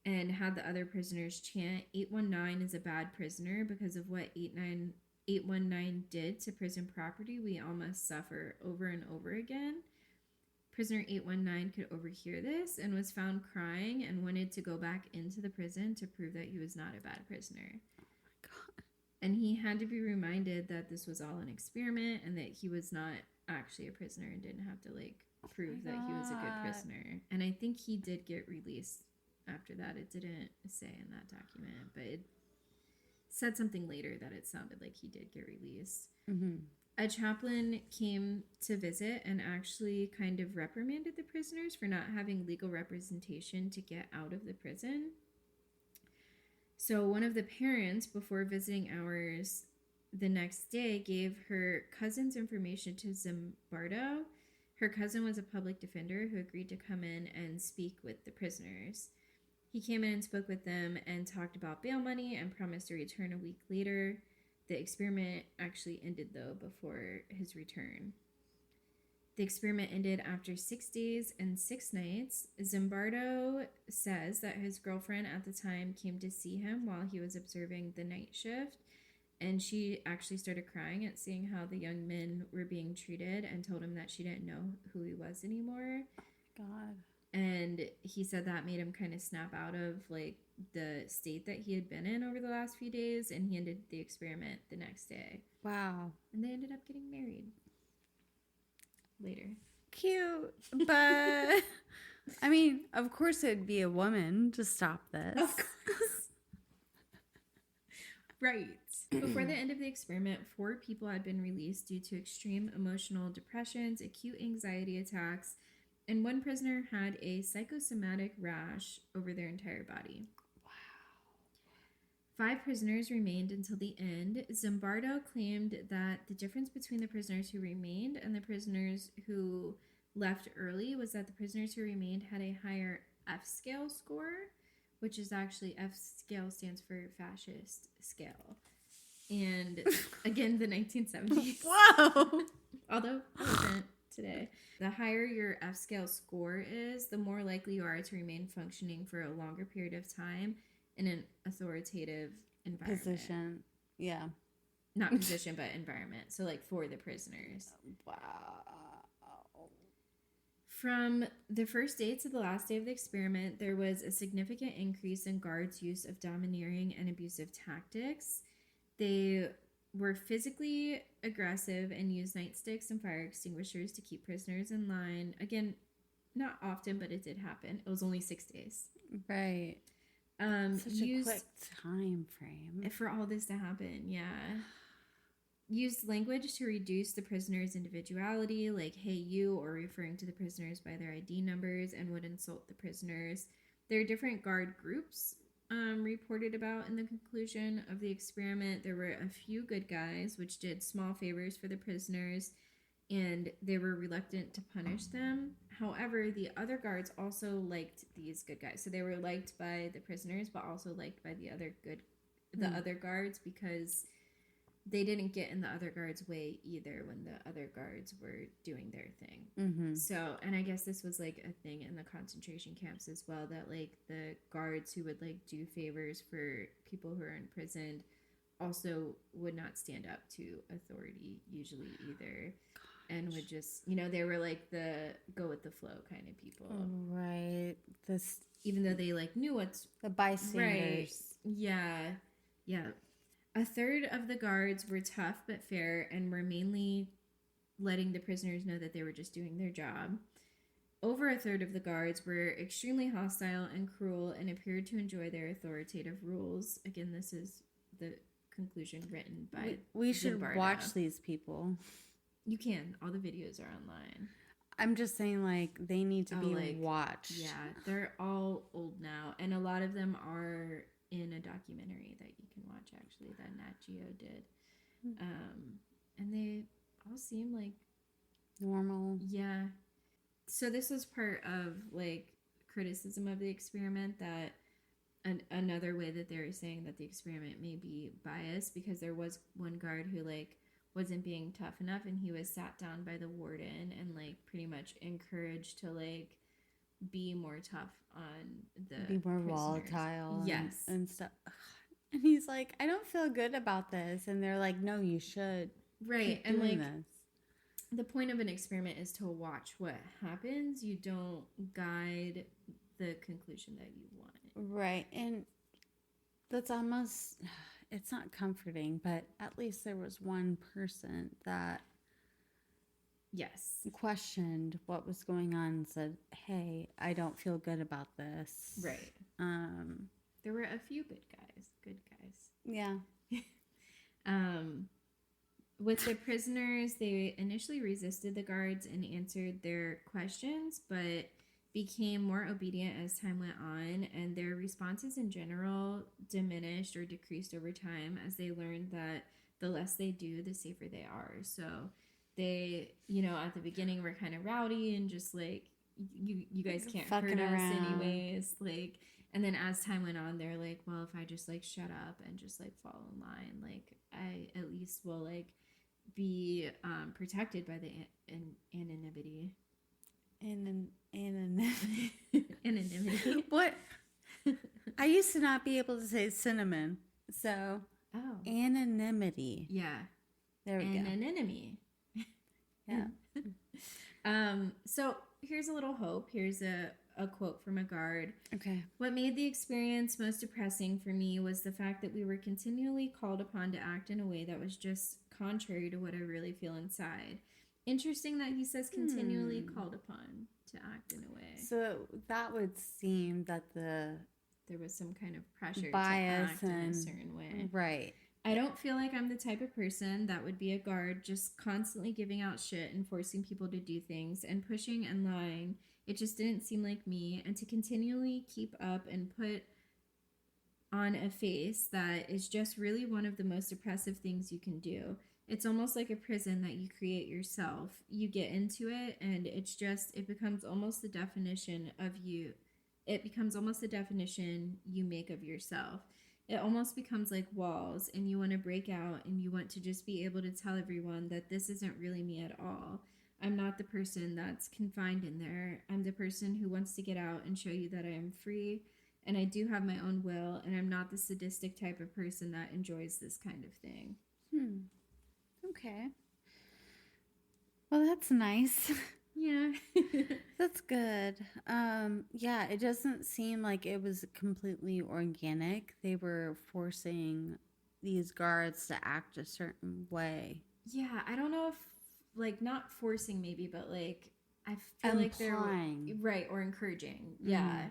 and had the other prisoners chant, "819 is a bad prisoner because of what 819 did to prison property. We all must suffer," over and over again. Prisoner 819 could overhear this and was found crying and wanted to go back into the prison to prove that he was not a bad prisoner. Oh my God. And he had to be reminded that this was all an experiment and that he was not actually a prisoner and didn't have to like prove that he was a good prisoner. And I think he did get released after that. It didn't say in that document, but it said something later that it sounded like he did get released. A chaplain came to visit and actually kind of reprimanded the prisoners for not having legal representation to get out of the prison. So one of the parents, before visiting hours the next day, gave her cousin's information to Zimbardo. Her cousin was a public defender who agreed to come in and speak with the prisoners. He came in and spoke with them and talked about bail money and promised to return a week later. The experiment actually ended, though, before his return. The experiment ended after 6 days and 6 nights. Zimbardo says that his girlfriend at the time came to see him while he was observing the night shift, And she actually started crying at seeing how the young men were being treated and told him that she didn't know who he was anymore. God. And he said that made him kind of snap out of like the state that he had been in over the last few days, and he ended the experiment the next day. Wow. And they ended up getting married later. Cute. But I mean, of course it'd be a woman to stop this. Of course. Right. Before the end of the experiment, 4 people had been released due to extreme emotional depressions, acute anxiety attacks, and 1 prisoner had a psychosomatic rash over their entire body. Wow. 5 prisoners remained until the end. Zimbardo claimed that the difference between the prisoners who remained and the prisoners who left early was that the prisoners who remained had a higher F-scale score, which is actually F-scale stands for fascist scale. And again, the 1970s. Whoa! Although it wasn't today. The higher your F-scale score is, the more likely you are to remain functioning for a longer period of time in an authoritative environment. Position. Yeah. Not position, but environment. So like for the prisoners. Wow. From the first day to the last day of the experiment, there was a significant increase in guards' use of domineering and abusive tactics. They were physically aggressive and used nightsticks and fire extinguishers to keep prisoners in line. Again, not often, but it did happen. It was only 6 days. Right. Such a quick time frame. For all this to happen, yeah. Used language to reduce the prisoner's individuality, like hey you, or referring to the prisoners by their ID numbers, and would insult the prisoners. There are different guard groups reported about in the conclusion of the experiment. There were a few good guys, which did small favors for the prisoners, and they were reluctant to punish them. However, the other guards also liked these good guys. So they were liked by the prisoners, but also liked by the other guards, because they didn't get in the other guards' way either when the other guards were doing their thing. Mm-hmm. So, and I guess this was like a thing in the concentration camps as well, that like the guards who would like do favors for people who are imprisoned also would not stand up to authority usually either. And would just, they were like the go with the flow kind of people. Right. Even though they like knew what's the bystanders. Right. Yeah. Yeah. A third of the guards were tough but fair and were mainly letting the prisoners know that they were just doing their job. Over a third of the guards were extremely hostile and cruel and appeared to enjoy their authoritative rules. Again, this is the conclusion written by We should Zimbardo. watch these people. You can. All the videos are online. I'm just saying, like, they need to be watched. Yeah, they're all old now. And a lot of them are in a documentary that you can watch, actually, that Nat Geo did. And they all seem like normal. Yeah. So this was part of like criticism of the experiment, that another way that they were saying that the experiment may be biased, because there was one guard who like wasn't being tough enough, and he was sat down by the warden and like pretty much encouraged to like be more tough on the be more prisoners. Volatile. Yes. And stuff. And he's like, I don't feel good about this. And they're like, no, you should. Right. Keep And doing like this. The point of an experiment is to watch what happens. You don't guide the conclusion that you want. Right. And that's almost, it's not comforting, but at least there was one person that questioned what was going on and said, hey, I don't feel good about this. Right. There were a few good guys. Yeah. With the prisoners, they initially resisted the guards and answered their questions, but became more obedient as time went on, and their responses in general diminished or decreased over time as they learned that the less they do, the safer they are. So they, at the beginning were kind of rowdy and just like, you guys can't hurt us anyways. Like, and then as time went on, they're like, well, if I just like shut up and just like fall in line, like I at least will like be protected by the anonymity. Anonymity. What? I used to not be able to say cinnamon, so. Oh. Anonymity. Yeah. There we go. Anonymity. Yeah. So here's a little hope. Here's a quote from a guard. Okay. What made the experience most depressing for me was the fact that we were continually called upon to act in a way that was just contrary to what I really feel inside. Interesting that he says continually called upon to act in a way. So that would seem that there was some kind of pressure bias to act in a certain way. Right. I don't feel like I'm the type of person that would be a guard just constantly giving out shit and forcing people to do things and pushing and lying. It just didn't seem like me. And to continually keep up and put on a face that is just really one of the most oppressive things you can do. It's almost like a prison that you create yourself. You get into it and it becomes almost the definition of you. It becomes almost the definition you make of yourself. It almost becomes like walls, and you want to break out and you want to just be able to tell everyone that this isn't really me at all. I'm not the person that's confined in there. I'm the person who wants to get out and show you that I am free and I do have my own will, and I'm not the sadistic type of person that enjoys this kind of thing. Okay. Well, that's nice. Yeah. That's good. Yeah, it doesn't seem like it was completely organic. They were forcing these guards to act a certain way. Yeah, I don't know if, like, not forcing maybe, but, like, I feel like they're... Right, or encouraging. Yeah.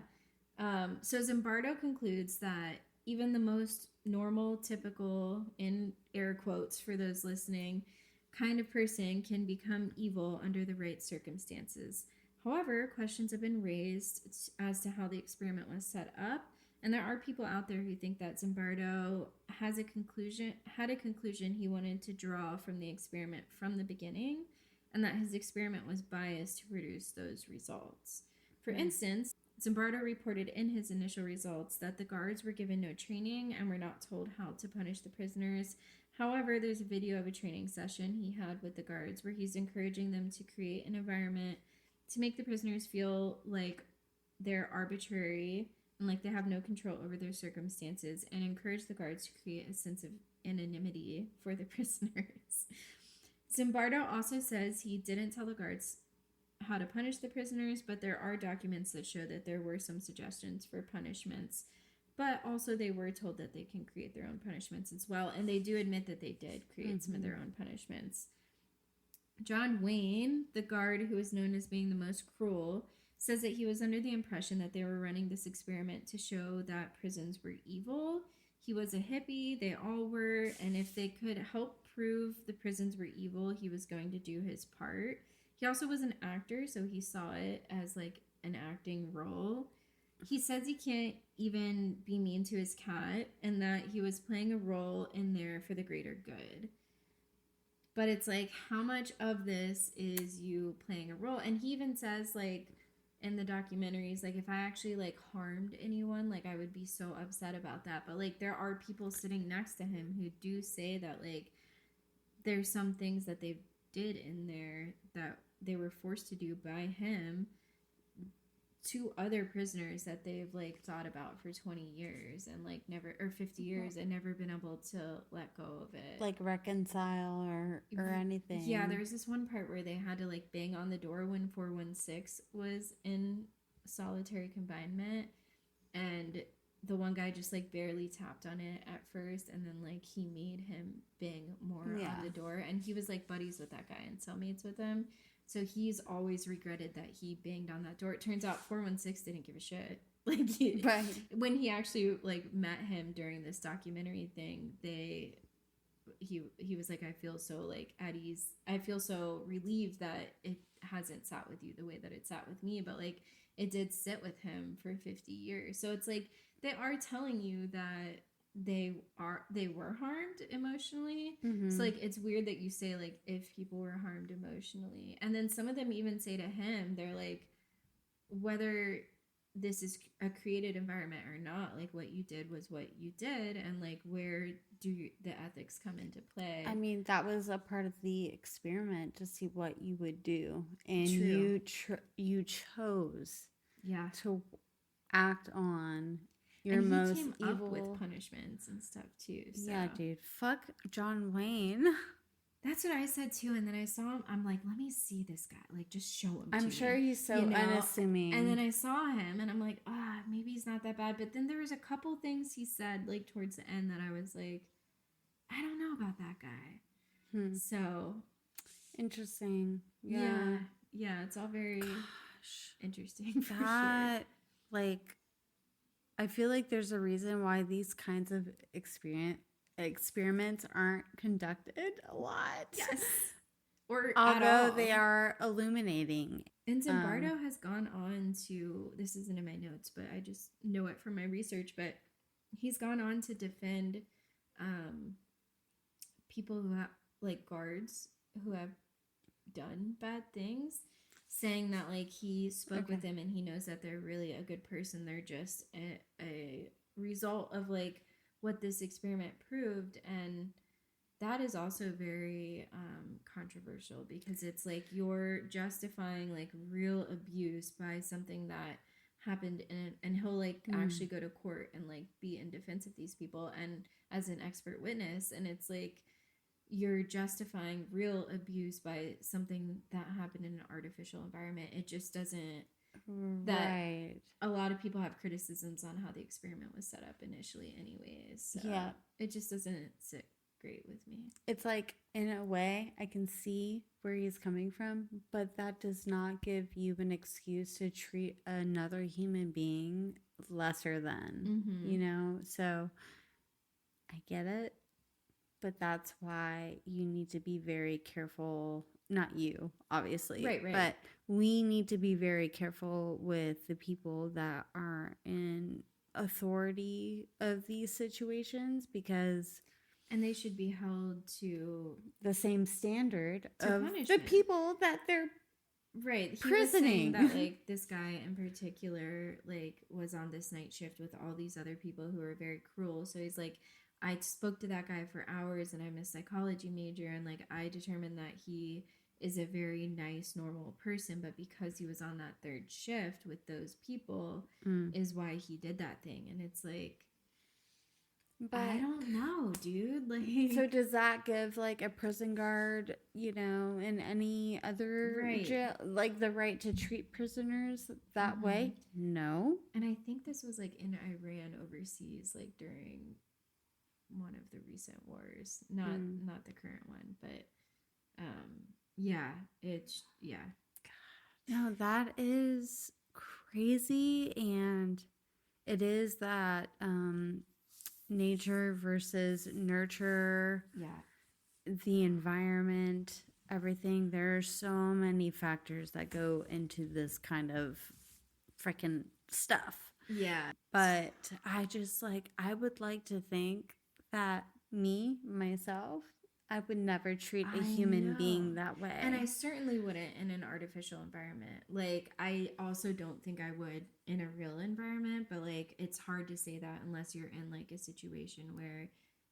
So Zimbardo concludes that even the most normal, typical, in air quotes for those listening, kind of person can become evil under the right circumstances. However, questions have been raised as to how the experiment was set up, and there are people out there who think that Zimbardo had a conclusion he wanted to draw from the experiment from the beginning, and that his experiment was biased to produce those results. For instance, Zimbardo reported in his initial results that the guards were given no training and were not told how to punish the prisoners. However, there's a video of a training session he had with the guards where he's encouraging them to create an environment to make the prisoners feel like they're arbitrary and like they have no control over their circumstances, and encourage the guards to create a sense of anonymity for the prisoners. Zimbardo also says he didn't tell the guards how to punish the prisoners, but there are documents that show that there were some suggestions for punishments, but also they were told that they can create their own punishments as well, and they do admit that they did create some of their own punishments. John Wayne, the guard who is known as being the most cruel, says that he was under the impression that they were running this experiment to show that prisons were evil. He was a hippie, they all were, and if they could help prove the prisons were evil, he was going to do his part. He also was an actor, so he saw it as like an acting role. He says he can't even be mean to his cat, and that he was playing a role in there for the greater good. But it's like, how much of this is you playing a role? And he even says, like, in the documentaries, like, if I actually, like, harmed anyone, like, I would be so upset about that. But, like, there are people sitting next to him who do say that, like, there's some things that they did in there that they were forced to do by him to other prisoners that they've like thought about for 20 years and like never, or 50 years and never been able to let go of it, like reconcile or anything. Yeah, there's this one part where they had to like bang on the door when 416 was in solitary confinement, and the one guy just like barely tapped on it at first, and then like he made him bang more on the door, and he was like buddies with that guy and cellmates with him. So he's always regretted that he banged on that door. It turns out 416 didn't give a shit. Like, when he actually like met him during this documentary thing, he was like, I feel so like at ease. I feel so relieved that it hasn't sat with you the way that it sat with me. But like, it did sit with him for 50 years. So it's like they are telling you that they were harmed emotionally. So like it's weird that you say like if people were harmed emotionally, and then some of them even say to him, they're like, whether this is a created environment or not, like what you did was what you did, and like where do the ethics come into play? I mean, that was a part of the experiment to see what you would do, and you chose to act on your and he most came evil. up with punishments and stuff too. So. Yeah, dude. Fuck John Wayne. That's what I said too. And then I saw him. I'm like, let me see this guy. Like, just show him. I'm sure he's so unassuming. And then I saw him, and I'm like, maybe he's not that bad. But then there was a couple things he said, like towards the end, that I was like, I don't know about that guy. So interesting. Yeah, it's all very interesting for sure. Like, I feel like there's a reason why these kinds of experiments aren't conducted a lot. Yes. Or although they are illuminating. And Zimbardo has gone on to, this isn't in my notes, but I just know it from my research, but he's gone on to defend people who have, like, guards who have done bad things, saying that, like, he spoke with them and he knows that they're really a good person. They're just a result of, like, what this experiment proved. And that is also very controversial, because it's like you're justifying, like, real abuse by something that happened and he'll, like, actually go to court and, like, be in defense of these people and as an expert witness. And it's like you're justifying real abuse by something that happened in an artificial environment. It just doesn't. That a lot of people have criticisms on how the experiment was set up initially anyways. So it just doesn't sit great with me. It's like, in a way, I can see where he's coming from, but that does not give you an excuse to treat another human being lesser than, you know? So I get it, but that's why you need to be very careful. Not you, obviously. Right. But we need to be very careful with the people that are in authority of these situations, because... And they should be held to the same standard of punishment. The people that they're prisoning. He was saying that, like, this guy in particular, like, was on this night shift with all these other people who were very cruel. So he's like, I spoke to that guy for hours, and I'm a psychology major, and, like, I determined that he is a very nice, normal person, but because he was on that third shift with those people is why he did that thing. And it's like, but I don't know, dude. Like, so does that give, like, a prison guard, you know, in any other jail, like, the right to treat prisoners that way? No. And I think this was, like, in Iran overseas, like, during one of the recent wars, not the current one, but no, that is crazy. And it is that nature versus nurture, the environment, everything. There are so many factors that go into this kind of freaking stuff. But I just, like, I would like to think that myself, I would never treat a human being that way. And I certainly wouldn't in an artificial environment. Like, I also don't think I would in a real environment, but, like, it's hard to say that unless you're in, like, a situation where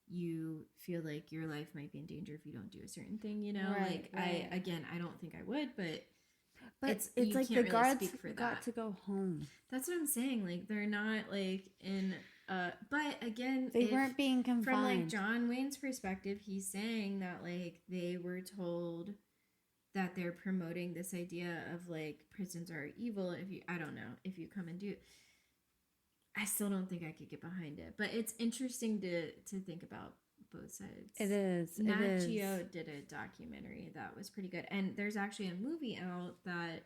you feel like your life might be in danger if you don't do a certain thing, you know? I don't think I would, but it's like the guards got to go home. That's what I'm saying. Like, they're not, like, in... but again, they weren't being confined. From, like, John Wayne's perspective, he's saying that, like, they were told that they're promoting this idea of, like, prisons are evil. I don't know, if you come and do, I still don't think I could get behind it. But it's interesting to think about both sides. It is. Nat Geo did a documentary that was pretty good, and there's actually a movie out that.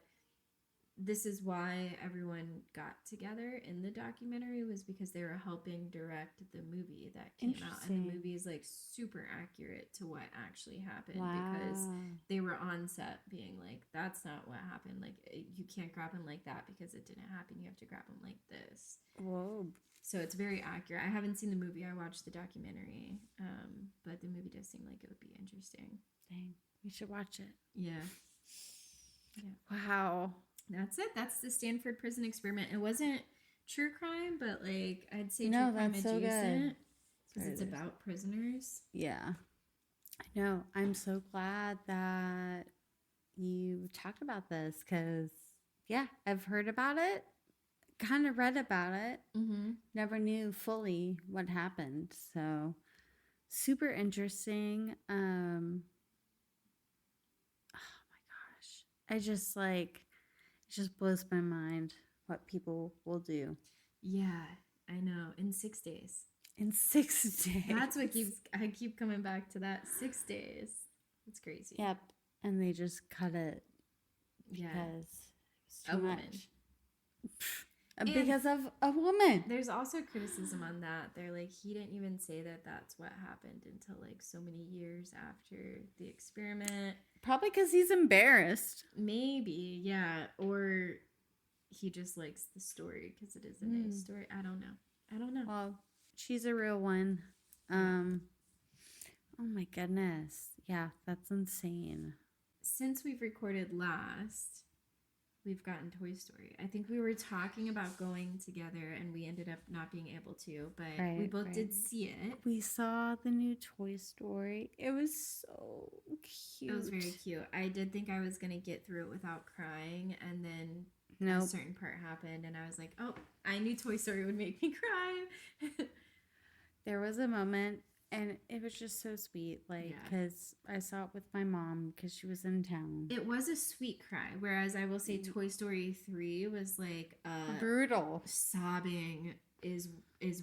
This is why everyone got together in the documentary, was because they were helping direct the movie that came out. And the movie is, like, super accurate to what actually happened, because they were on set being like, that's not what happened. Like, you can't grab him like that because it didn't happen. You have to grab him like this. Whoa. So it's very accurate. I haven't seen the movie. I watched the documentary. But the movie does seem like it would be interesting. Dang. We should watch it. Yeah. Wow. That's it. That's the Stanford prison experiment. It wasn't true crime, but, like, I'd say true crime adjacent, because it's about prisoners. Yeah. I know. I'm so glad that you talked about this, because, I've heard about it kind of read about it. Mm-hmm. Never knew fully what happened. So super interesting. Oh my gosh. I just like, it just blows my mind what people will do Yeah, I know. In 6 days. in 6 days. That's what I keep coming back to that. 6 days. It's crazy. Yep. And they just cut it Yeah. because it's A too woman. much. Because of a woman. There's also criticism on that. They're like, he didn't even say that that's what happened until like so many years after the experiment. Probably because he's embarrassed. Maybe, yeah. Or he just likes the story because it is a nice story. I don't know. Well, she's a real one. Oh my goodness. Yeah, that's insane. Since we've recorded last, we've gotten Toy Story. I think we were talking about going together and we ended up not being able to, but we both did see it. We saw the new Toy Story. It was so cute. It was very cute. I did think I was going to get through it without crying, and then a certain part happened and I was like, oh, I knew Toy Story would make me cry. There was a moment and it was just so sweet, like, because I saw it with my mom because she was in town. It was a sweet cry, whereas I will say Toy Story 3 was like brutal. Sobbing, is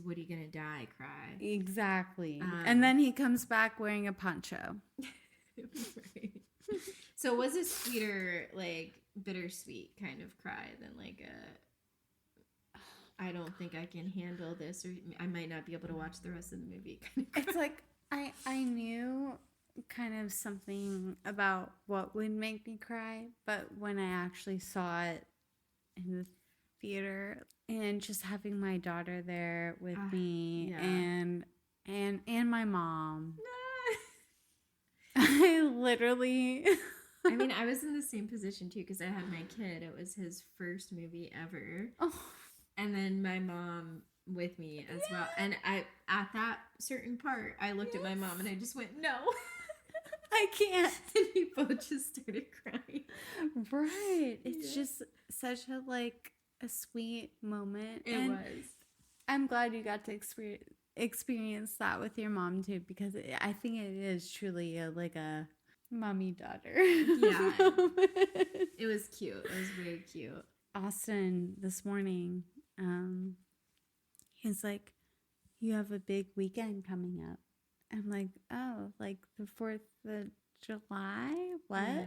Woody gonna die cry. Exactly. And then he comes back wearing a poncho. Right. So it was a sweeter, like, bittersweet kind of cry than like I don't think I can handle this, or I might not be able to watch the rest of the movie kind of cry. It's like I knew kind of something about what would make me cry, but when I actually saw it in the theater and just having my daughter there with me and my mom, I literally. I mean, I was in the same position too because I had my kid. It was his first movie ever. Oh. And then my mom with me as well. And at that certain part, I looked at my mom and I just went, no. I can't. And we both just started crying. Right. It's just such a sweet moment. It was. I'm glad you got to experience that with your mom too, because I think it is truly a mommy daughter. Yeah. It was cute. It was very cute. Austin this morning, he's like, you have a big weekend coming up. I'm like, oh, like the 4th of July? What? Yeah.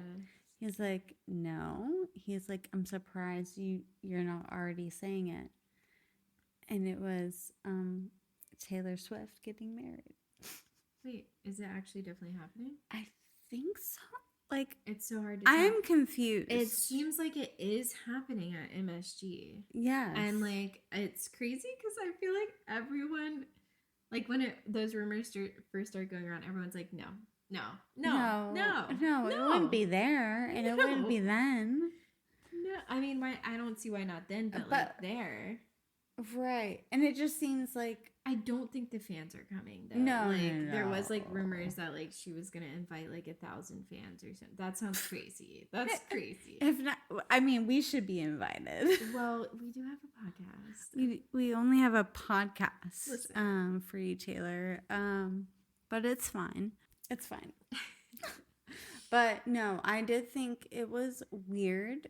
He's like, no. He's like, I'm surprised you're not already saying it. And it was Taylor Swift getting married. Wait, is it actually definitely happening? I think so. Like, it's so hard to tell. I'm confused. It seems like it is happening at MSG. Yes. And like, it's crazy because I feel like everyone, like when those rumors first started going around, everyone's like, no, it wouldn't be there, and it wouldn't be then. No, I mean, I don't see why not then, but like there. Right. And it just seems like, I don't think the fans are coming though. No, there was like rumors that like she was gonna invite like 1,000 fans or something. That sounds crazy. That's crazy. If not, I mean, we should be invited. Well, we do have a podcast. We only have a podcast for you, Taylor. But it's fine. It's fine. But no, I did think it was weird,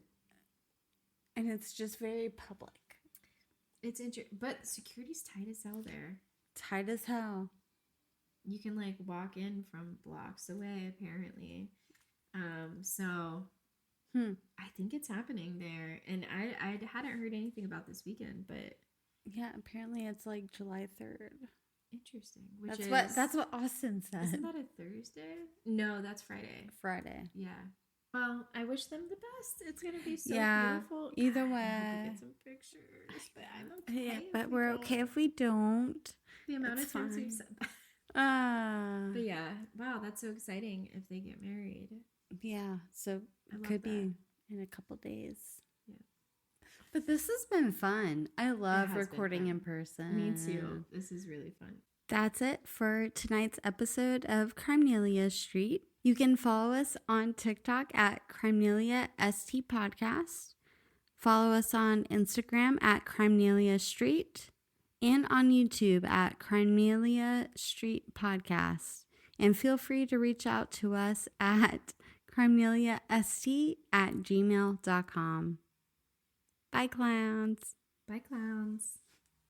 and it's just very public. It's interesting, but security's tight as hell there. Tight as hell. You can like walk in from blocks away, apparently. So I think it's happening there, and I hadn't heard anything about this weekend, but yeah, apparently it's like July 3rd. Interesting. That's what Austin said. Isn't that a Thursday? No, that's Friday. Friday. Yeah. Well, I wish them the best. It's gonna be so beautiful. Either way. I hope to get some pictures, but I'm okay. Yeah, but we're okay if we don't. The amount of times we've said that. But yeah, wow, that's so exciting if they get married. Yeah, so it could be in a couple days. Yeah. But this has been fun. I love recording in person. Me too. This is really fun. That's it for tonight's episode of Crimelia Street. You can follow us on TikTok at Crimelia ST Podcast. Follow us on Instagram at Crimenelia Street and on YouTube at Crimenelia Street Podcast. And feel free to reach out to us at crimeliast@gmail.com. Bye, clowns. Bye, clowns.